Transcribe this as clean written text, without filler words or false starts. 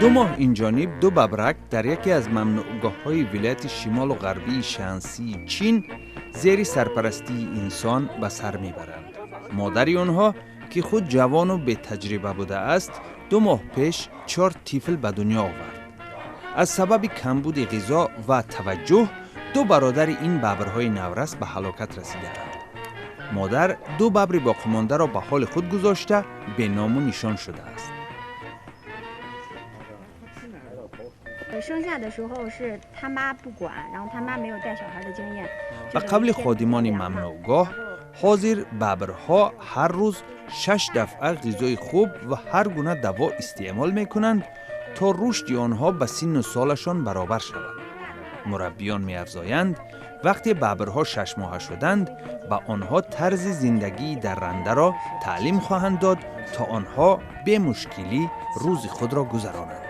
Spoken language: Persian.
دو ماه اینجانب دو ببرک در یکی از ممنوعگاه‌های ولایت شمال و غربی شانسی چین زیر سرپرستی انسان به سر میبرند. مادر آنها که خود جوان و به تجربه بوده است 2 ماه پیش 4 طفل به دنیا آورد. از سبب کمبود غذا و توجه 2 برادر این ببرهای نورس به هلاکت رسیدند. مادر 2 ببر باقی مانده را به حال خود گذاشته به نام و نشان شده است. به قبل خادمان ممنوعگاه حاضر ببرها هر روز 6 دفعه غذای خوب و هر گونه دوا استعمال میکنند تا رشد آنها به سن و سالشان برابر شود. مربیان می‌افزایند وقتی ببرها 6 ماهه شدند به آنها طرز زندگی درنده را تعلیم خواهند داد تا آنها به مشکلی روز خود را گذرانند.